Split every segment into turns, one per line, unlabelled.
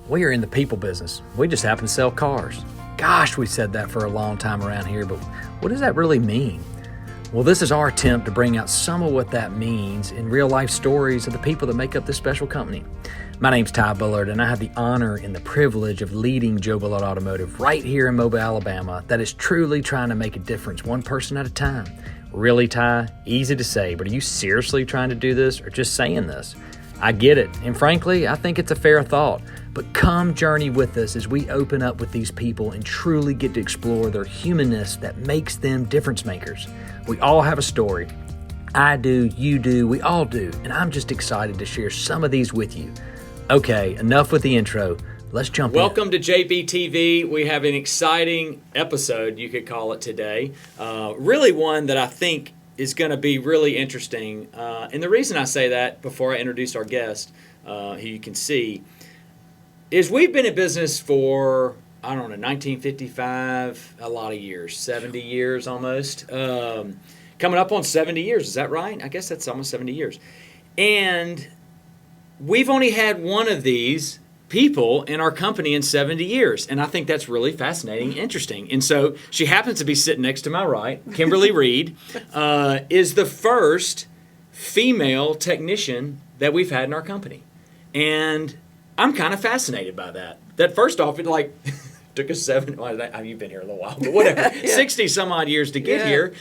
We are in the people business. We just happen to sell cars. Gosh, we said that for a long time around here, but what does that really mean? Well, this is our attempt to bring out some of what that means in real-life stories of the people that make up this special company. My name's Joe Bullard, and I have the honor and the privilege of leading Joe Bullard Automotive right here in Mobile, Alabama, that is truly trying to make a difference one person at a time. Really, Ty? Easy to say, but are you seriously trying to do this or just saying this? I get it, and frankly, I think it's a fair thought. But come journey with us as we open up with these people and truly get to explore their humanness that makes them difference makers. We all have a story. I do, you do, we all do, and I'm just excited to share some of these with you. Okay, enough with the intro. Let's jump in.
Welcome to JBTV. We have an exciting episode, you could call it today. Really one that I think is going to be really interesting. And the reason I say that before I introduce our guest, who you can see, is we've been in business for, 1955, a lot of years, 70 years almost. Coming up on 70 years, is that right? I guess that's almost 70 years. And we've only had one of these people in our company in 70 years. And I think that's really fascinating and interesting. And so she happens to be sitting next to my right. Kimberly Reed is the first female technician that we've had in our company. And I'm kind of fascinated by that. That first off, it took us you've been here a little while, but whatever, yeah. 60 some odd years to get here.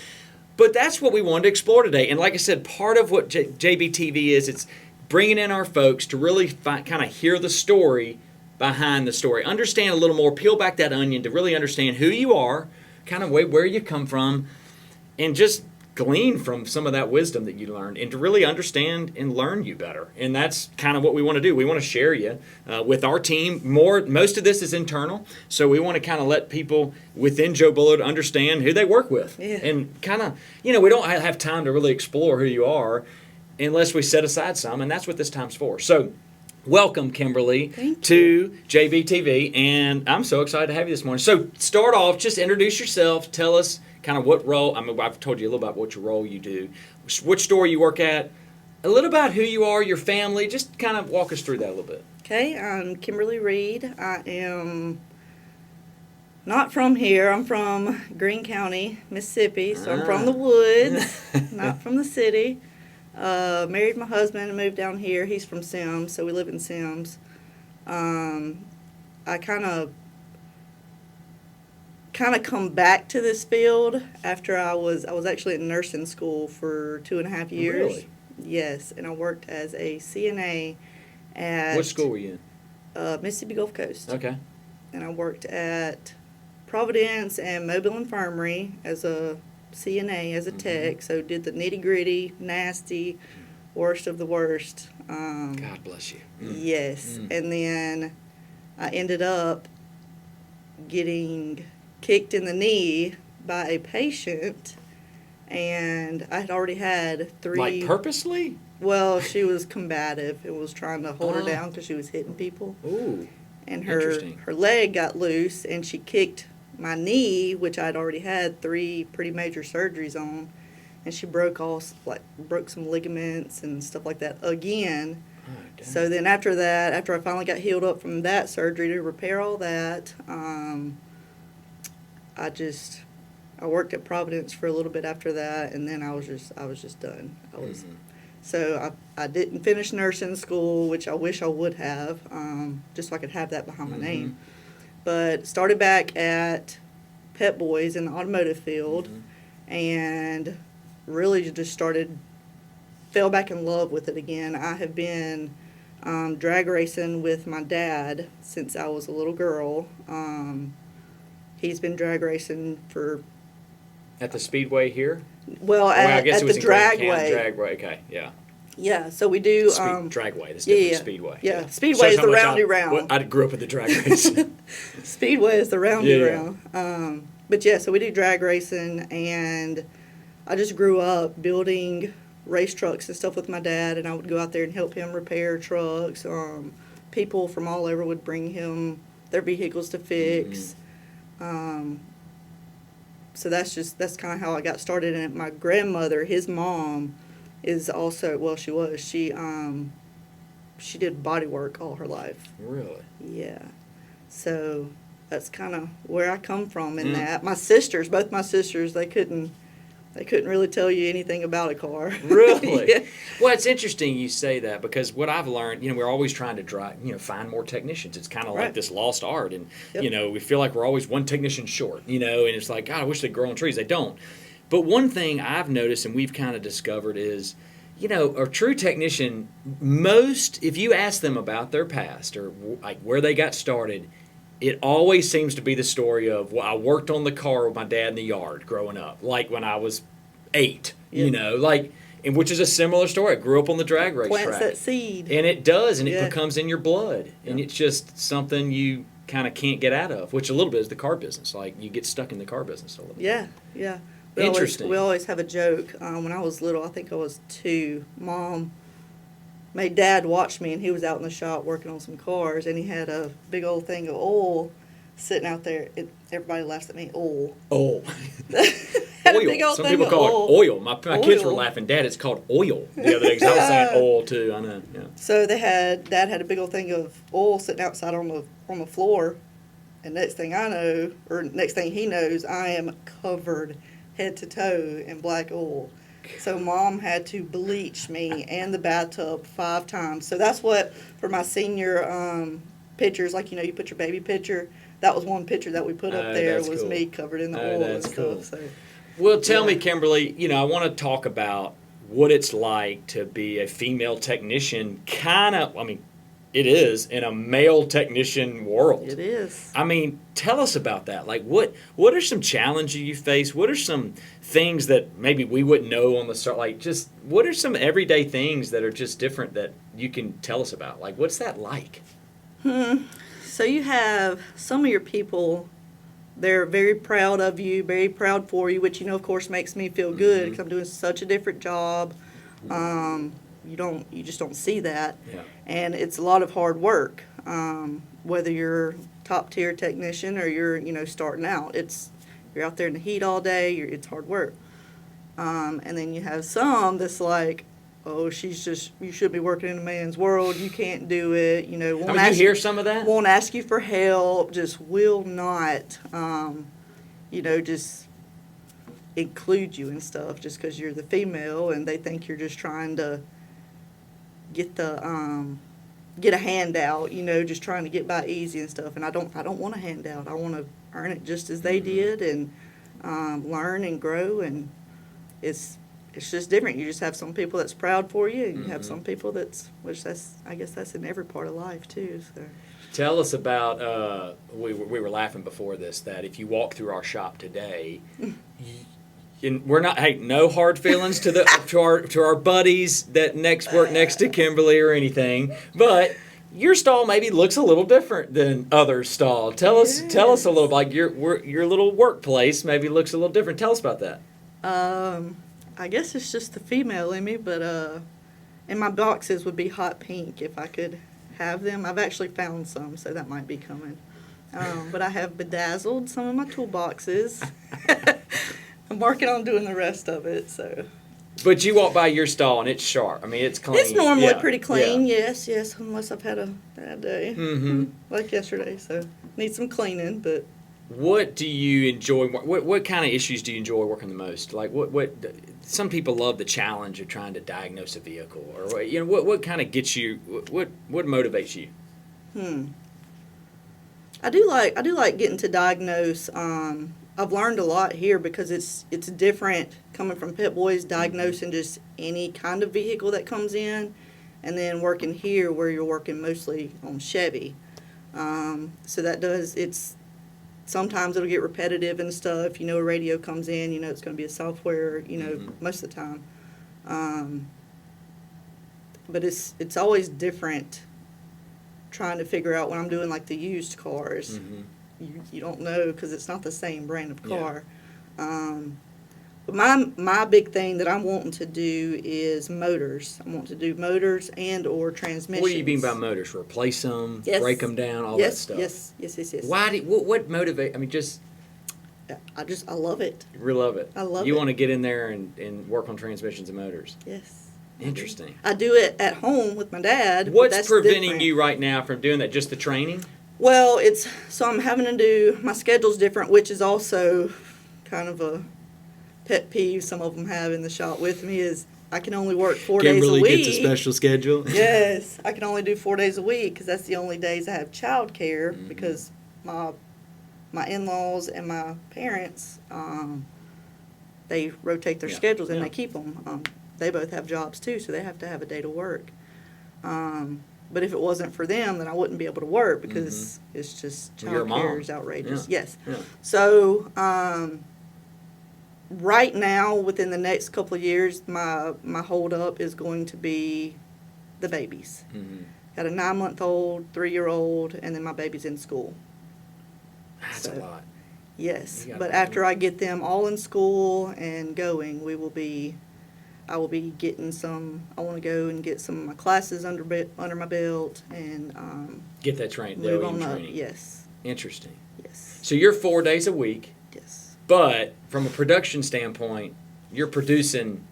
But that's what we wanted to explore today. And like I said, part of what JBTV is, it's bringing in our folks to really kind of hear the story behind the story. Understand a little more, peel back that onion to really understand who you are, kind of where you come from, and just glean from some of that wisdom that you learned and to really understand and learn you better. And that's kind of what we want to do. We want to share you with our team. Most of this is internal, so we want to kind of let people within Joe Bullard understand who they work with. Yeah. And kind of, we don't have time to really explore who you are unless we set aside some, and that's what this time's for. So welcome, Kimberly, to JBTV, and I'm so excited to have you this morning. So start off, just introduce yourself, tell us kind of what role, I've told you a little about what your role you do, which store you work at, a little about who you are, your family, just kind of walk us through that a little bit.
Okay, I'm Kimberly Reed. I am not from here. I'm from Greene County, Mississippi, so I'm from the woods, not from the city. Married my husband and moved down here. He's from Sims, so we live in Sims. I kind of come back to this field after I was actually in nursing school for 2.5 years.
Really?
Yes, and I worked as a CNA at...
What school were you
in? Mississippi Gulf Coast.
Okay.
And I worked at Providence and Mobile Infirmary as a CNA, as a tech, so did the nitty-gritty, nasty, worst of the worst.
God bless you.
Yes, and then I ended up getting kicked in the knee by a patient, and I had already had 3...
Like purposely?
Well, she was combative. It was trying to hold her down because she was hitting people.
Ooh,
and her leg got loose, and she kicked my knee, which I'd already had 3 pretty major surgeries on, and she broke some ligaments and stuff like that again. Oh, so then after I finally got healed up from that surgery to repair all that, I worked at Providence for a little bit after that, and then I was just done. So I didn't finish nursing school, which I wish I would have, just so I could have that behind my name. But started back at Pep Boys in the automotive field, and really just fell back in love with it again. I have been drag racing with my dad since I was a little girl. He's been drag racing for...
At the Speedway here?
Well, at the Dragway.
Dragway, okay, yeah.
Yeah, so we do...
Dragway, that's different Speedway.
Yeah, Speedway is the roundy round.
I grew up with the drag race.
Speedway is the roundy round. But yeah, so we do drag racing, and I just grew up building race trucks and stuff with my dad, and I would go out there and help him repair trucks. People from all over would bring him their vehicles to fix. So that's kind of how I got started. And my grandmother, his mom, is also, well, she she did body work all her life.
Really?
Yeah. So that's kind of where I come from in
Mm.
that. Both my sisters, they couldn't really tell you anything about a car.
Really?
Yeah.
Well, it's interesting you say that, because what I've learned, we're always trying to find more technicians. It's kind of like
Right.
this lost art, and
Yep.
we feel like we're always one technician short, and it's like, God, I wish they'd grow on trees. They don't. But one thing I've noticed and we've kind of discovered is, a true technician, if you ask them about their past or like where they got started, it always seems to be the story of, well, I worked on the car with my dad in the yard growing up, like when I was 8,
Yeah.
and which is a similar story. I grew up on the drag race
Plants
track.
that seed.
And it does, and it
Yeah.
becomes in your blood. And
Yeah.
it's just something you kind of can't get out of, which a little bit is the car business. Like, you get stuck in the car business a little bit.
Yeah, yeah.
Interesting.
We always have a joke. When I was little, I think I was 2, Mom made Dad watch me, and he was out in the shop working on some cars, and he had a big old thing of oil sitting out there. Everybody laughs at me, oil.
Oh.
Had a
Oil.
big old
Some
thing
people
of
call it oil. My kids were
Oil.
laughing, Dad, it's called oil the other day, 'cause I was saying oil too. I know. Yeah.
So Dad had a big old thing of oil sitting outside on the floor, and next thing he knows, I am covered head to toe in black oil. So Mom had to bleach me and the bathtub 5 times. So that's what, for my senior pictures, like, you put your baby picture, that was one picture that we put up there,
that's
was
cool.
me covered in the
Oh,
oil and
that's
stuff.
cool.
So
Well, tell me,
Yeah.
Kimberly, I want to talk about what it's like to be a female technician, it is, in a male technician world.
it is.
I mean, tell us about that. Like, what are some challenges you face? What are some things that maybe we wouldn't know on the start? Like, just what are some everyday things that are just different that you can tell us about? Like, what's that like?
So you have some of your people, they're very proud of you, very proud for you, which, of course makes me feel good because I'm doing such a different job. You just don't see that.
Yeah.
And it's a lot of hard work. Whether you're top tier technician or you're, starting out, you're out there in the heat all day, it's hard work. And then you have some that's like, oh, you should be working in a man's world, you can't do it, won't
I mean, you
ask
hear some of that?
won't ask you for help, just will not, just include you and stuff just because you're the female, and they think you're just trying to get a handout, just trying to get by easy and stuff. And I don't want a handout. I want to earn it just as they did, and learn and grow. And it's just different. You just have some people that's proud for you, and you have some people I guess that's in every part of life too. So.
Tell us about, we were laughing before this, that if you walk through our shop today, and we're not, hey, no hard feelings to our buddies that work next to Kimberly or anything, but your stall maybe looks a little different than others' stall. Tell us a little, like your little workplace maybe looks a little different. Tell us about that.
I guess it's just the female in me, but and my boxes would be hot pink if I could have them. I've actually found some, so that might be coming. But I have bedazzled some of my toolboxes. I'm working on doing the rest of it, so.
But you walk by your stall and it's sharp. I mean, it's clean.
It's normally
Yeah,
pretty clean,
yeah.
yes, unless I've had a bad day,
Mm-hmm.
like yesterday, so need some cleaning, but.
What do you enjoy? What kind of issues do you enjoy working the most? Like what? Some people love the challenge of trying to diagnose a vehicle, or what kind of gets you? What motivates you?
I do like getting to diagnose. I've learned a lot here because it's different coming from Pit Boys, diagnosing just any kind of vehicle that comes in, and then working here where you're working mostly on Chevy. So it's sometimes it'll get repetitive and stuff. A radio comes in, it's going to be a software, most of the time. But it's always different trying to figure out when I'm doing like the used cars. You don't know because it's not the same brand of car. But my big thing that I'm wanting to do is motors. I want to do motors and or transmissions.
What do you mean by motors? Replace them,
Yes.
break them down, all that stuff.
Yes.
Why? What motivate? I mean, just
I love it.
you really love it.
I love
You
it.
want to get in there and work on transmissions and motors.
Yes.
Interesting.
I do it at home with my dad. but
What's
that's
preventing
different.
you right now from doing that? Just the training?
Well, so I'm having to do, my schedule's different, which is also kind of a pet peeve some of them have in the shop with me is I can only work 4 days a week.
Kimberly gets a special schedule.
Yes, I can only do 4 days a week because that's the only days I have child care
Mm-hmm.
because my in-laws and my parents, they rotate their
Yeah,
schedules and
yeah.
they keep them. They both have jobs too, so they have to have a day to work. But if it wasn't for them, then I wouldn't be able to work because it's just
Well, you're a
child
mom.
care is outrageous.
Yeah,
Yes.
yeah.
So right now, within the next couple of years, my hold up is going to be the babies.
Mhm.
Got a 9-month-old, 3-year-old, and then my baby's in school.
That's
So,
a lot.
Yes,
You got
but
a-
after I get them all in school and going, I will be getting some. I want to go and get some of my classes under my belt and
Get that training.
move
the
on
OEM
up.
training.
Yes,
Interesting.
yes,
So you're 4 days a week,
yes.
but from a production standpoint, you're producing,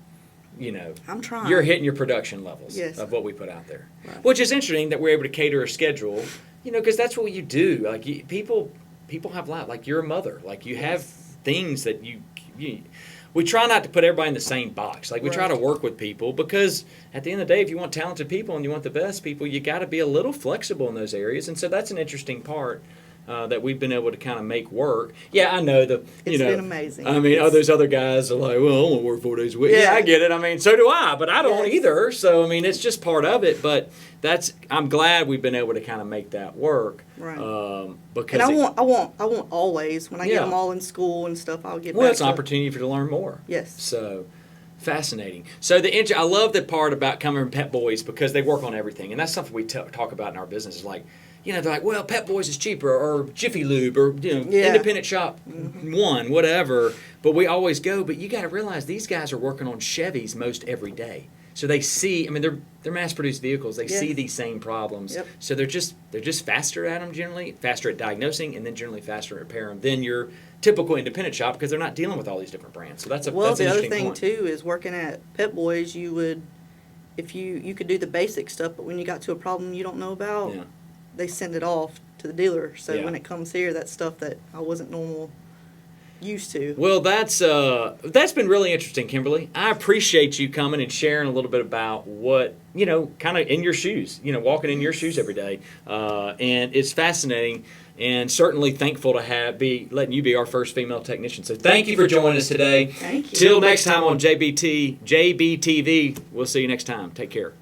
I'm trying.
you're hitting your production levels
Yes.
of what we put out there.
Right.
Which is interesting that we're able to cater a schedule, because that's what you do. Like people have life. Like you're a mother. Like you have things that you we try not to put everybody in the same box. Like we try to
Right.
work with people because at the end of the day, if you want talented people and you want the best people, you got to be a little flexible in those areas. And so that's an interesting part that we've been able to kind of make work. Yeah, I know
It's been amazing.
I mean, those other guys are like, well, I only work 4 days a week. Yeah,
Yeah.
I get it. I mean, so do I, but I don't
Yes.
either. So I mean, it's just part of it. But I'm glad we've been able to kind of make that work.
Right.
Because
And I won't always. When I
Yeah.
get them all in school and stuff, I'll get
well,
back
it's an
to
opportunity for you to learn more.
Yes.
So fascinating. So I love the part about coming from Pet Boys because they work on everything, and that's something we talk about in our business. Is like, they're like, well, Pet Boys is cheaper, or Jiffy Lube, or
Yeah.
independent shop one, whatever. But we always go. But you got to realize these guys are working on Chevys most every day. So they see. I mean, they're mass-produced vehicles. They see
Yes.
these same problems.
Yep.
So they're just faster at them generally, faster at diagnosing, and then generally faster at repairing than your typical independent shop because they're not dealing with all these different brands. So that's an
the other
interesting
thing
point.
too is working at Pet Boys. If you could do the basic stuff, but when you got to a problem you don't know about,
Yeah.
they send it off to the dealer. So
Yeah.
when it comes here, that's stuff that I wasn't used to.
Well, that's been really interesting, Kimberly. I appreciate you coming and sharing a little bit about what, kind of in your shoes, walking in your shoes every day. And it's fascinating and certainly thankful to be letting you be our first female technician. So thank you for joining us today.
Thank you.
Till next time on JBTV, we'll see you next time. Take care.